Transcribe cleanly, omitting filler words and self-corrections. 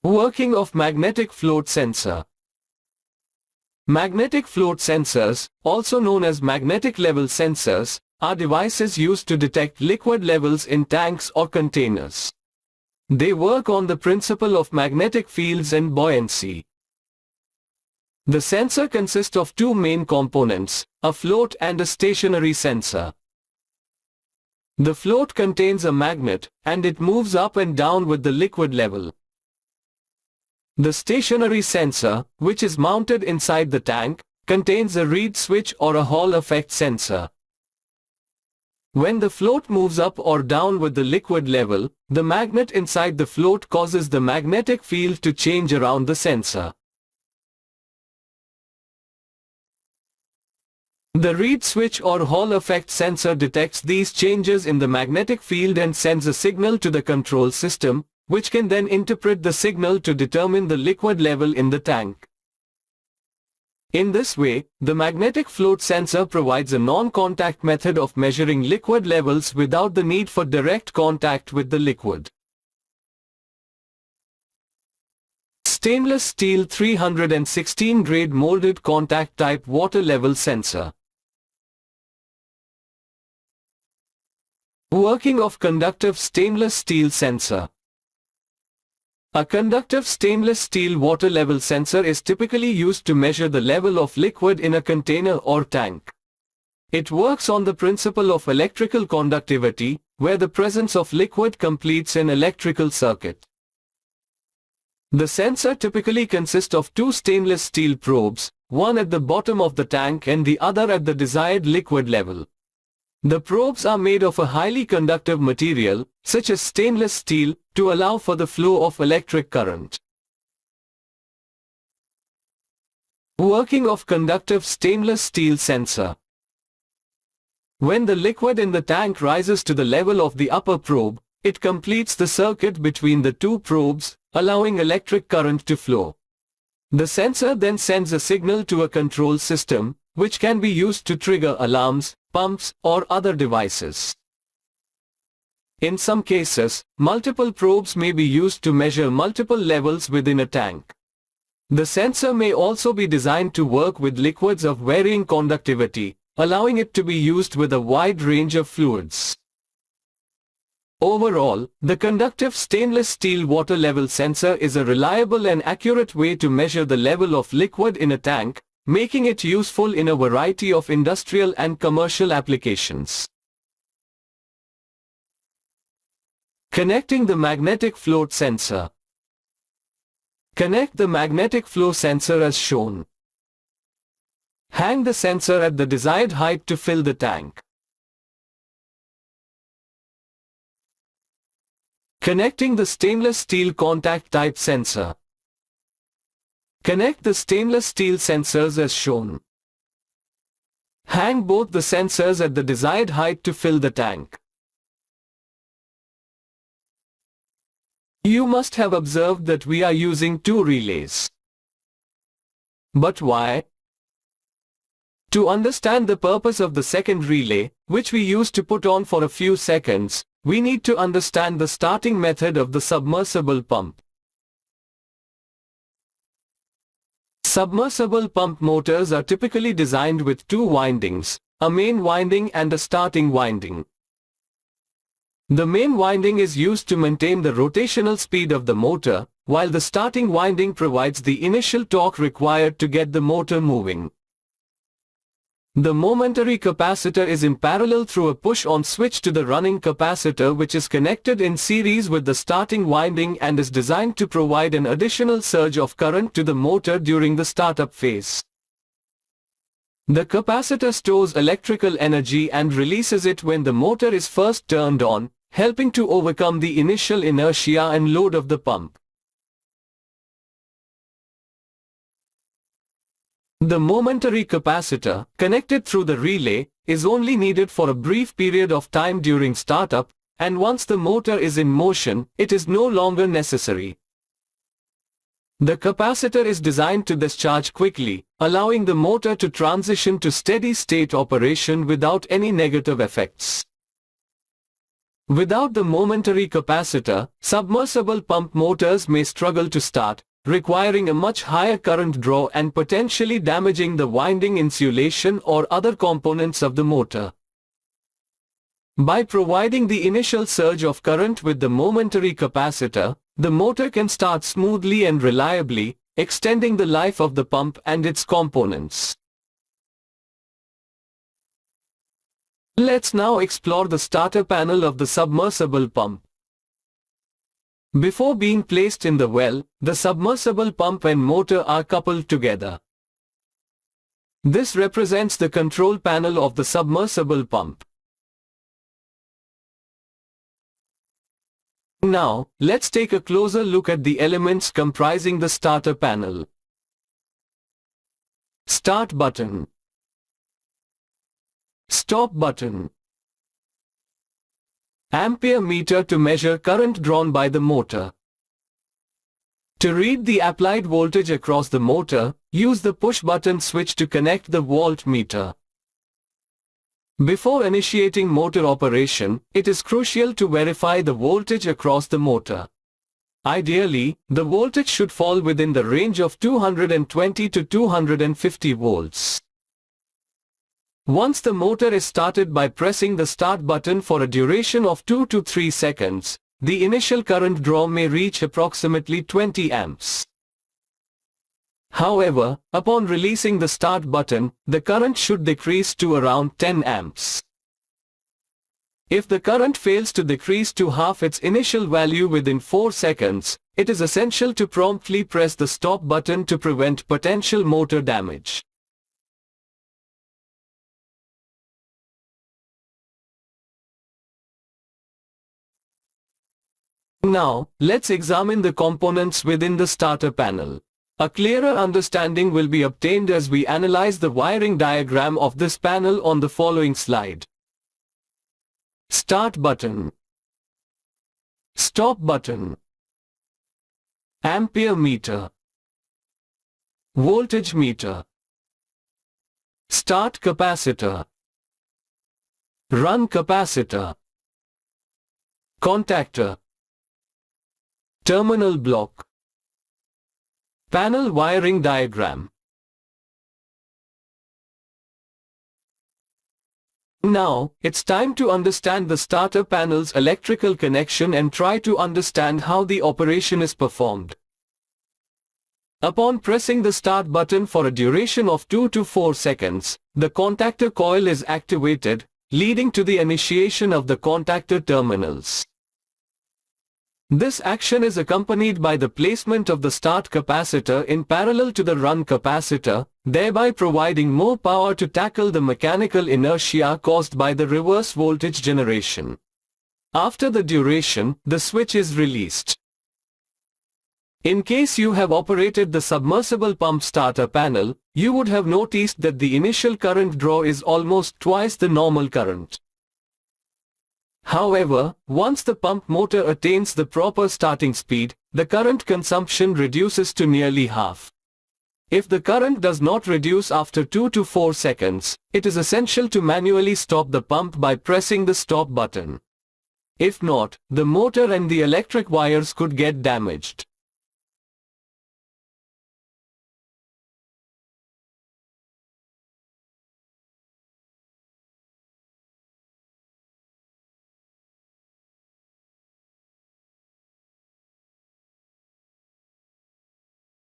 Working of magnetic float sensor. Magnetic float sensors, also known as magnetic level sensors, are devices used to detect liquid levels in tanks or containers. They work on the principle of magnetic fields and buoyancy. The sensor consists of two main components, a float and a stationary sensor. The float contains a magnet, and it moves up and down with the liquid level. The stationary sensor, which is mounted inside the tank, contains a reed switch or a Hall effect sensor. When the float moves up or down with the liquid level, the magnet inside the float causes the magnetic field to change around the sensor. The reed switch or Hall effect sensor detects these changes in the magnetic field and sends a signal to the control system, which can then interpret the signal to determine the liquid level in the tank. In this way, the magnetic float sensor provides a non-contact method of measuring liquid levels without the need for direct contact with the liquid. Stainless steel 316 grade molded contact type water level sensor. Working of conductive stainless steel sensor. A conductive stainless steel water level sensor is typically used to measure the level of liquid in a container or tank. It works on the principle of electrical conductivity, where the presence of liquid completes an electrical circuit. The sensor typically consists of two stainless steel probes, one at the bottom of the tank and the other at the desired liquid level. The probes are made of a highly conductive material, such as stainless steel, to allow for the flow of electric current. Working of conductive stainless steel sensor. When the liquid in the tank rises to the level of the upper probe, it completes the circuit between the two probes, allowing electric current to flow. The sensor then sends a signal to a control system, which can be used to trigger alarms, pumps, or other devices. In some cases, multiple probes may be used to measure multiple levels within a tank. The sensor may also be designed to work with liquids of varying conductivity, allowing it to be used with a wide range of fluids. Overall, the conductive stainless steel water level sensor is a reliable and accurate way to measure the level of liquid in a tank, making it useful in a variety of industrial and commercial applications. Connecting the magnetic float sensor. Connect the magnetic flow sensor as shown. Hang the sensor at the desired height to fill the tank. Connecting the stainless steel contact type sensor. Connect the stainless steel sensors as shown. Hang both the sensors at the desired height to fill the tank. You must have observed that we are using two relays. But why? To understand the purpose of the second relay, which we used to put on for a few seconds, we need to understand the starting method of the submersible pump. Submersible pump motors are typically designed with two windings, a main winding and a starting winding. The main winding is used to maintain the rotational speed of the motor, while the starting winding provides the initial torque required to get the motor moving. The momentary capacitor is in parallel through a push-on switch to the running capacitor, which is connected in series with the starting winding and is designed to provide an additional surge of current to the motor during the startup phase. The capacitor stores electrical energy and releases it when the motor is first turned on, helping to overcome the initial inertia and load of the pump. The momentary capacitor, connected through the relay, is only needed for a brief period of time during startup, and once the motor is in motion, it is no longer necessary. The capacitor is designed to discharge quickly, allowing the motor to transition to steady-state operation without any negative effects. Without the momentary capacitor, submersible pump motors may struggle to start, requiring a much higher current draw and potentially damaging the winding insulation or other components of the motor. By providing the initial surge of current with the momentary capacitor, the motor can start smoothly and reliably, extending the life of the pump and its components. Let's now explore the starter panel of the submersible pump. Before being placed in the well, the submersible pump and motor are coupled together. This represents the control panel of the submersible pump. Now, let's take a closer look at the elements comprising the starter panel. Start button. Stop button. Ampere meter to measure current drawn by the motor. To read the applied voltage across the motor, use the push button switch to connect the voltmeter. Before initiating motor operation, it is crucial to verify the voltage across the motor. Ideally, the voltage should fall within the range of 220 to 250 volts. Once the motor is started by pressing the start button for a duration of 2 to 3 seconds, the initial current draw may reach approximately 20 amps. However, upon releasing the start button, the current should decrease to around 10 amps. If the current fails to decrease to half its initial value within 4 seconds, it is essential to promptly press the stop button to prevent potential motor damage. Now, let's examine the components within the starter panel. A clearer understanding will be obtained as we analyze the wiring diagram of this panel on the following slide. Start button. Stop button. Ampere meter. Voltage meter. Start capacitor. Run capacitor. Contactor. Terminal block. Panel wiring diagram. Now, it's time to understand the starter panel's electrical connection and try to understand how the operation is performed. Upon pressing the start button for a duration of 2 to 4 seconds, the contactor coil is activated, leading to the initiation of the contactor terminals. This action is accompanied by the placement of the start capacitor in parallel to the run capacitor, thereby providing more power to tackle the mechanical inertia caused by the reverse voltage generation. After the duration, the switch is released. In case you have operated the submersible pump starter panel, you would have noticed that the initial current draw is almost twice the normal current. However, once the pump motor attains the proper starting speed, the current consumption reduces to nearly half. If the current does not reduce after 2 to 4 seconds, it is essential to manually stop the pump by pressing the stop button. If not, the motor and the electric wires could get damaged.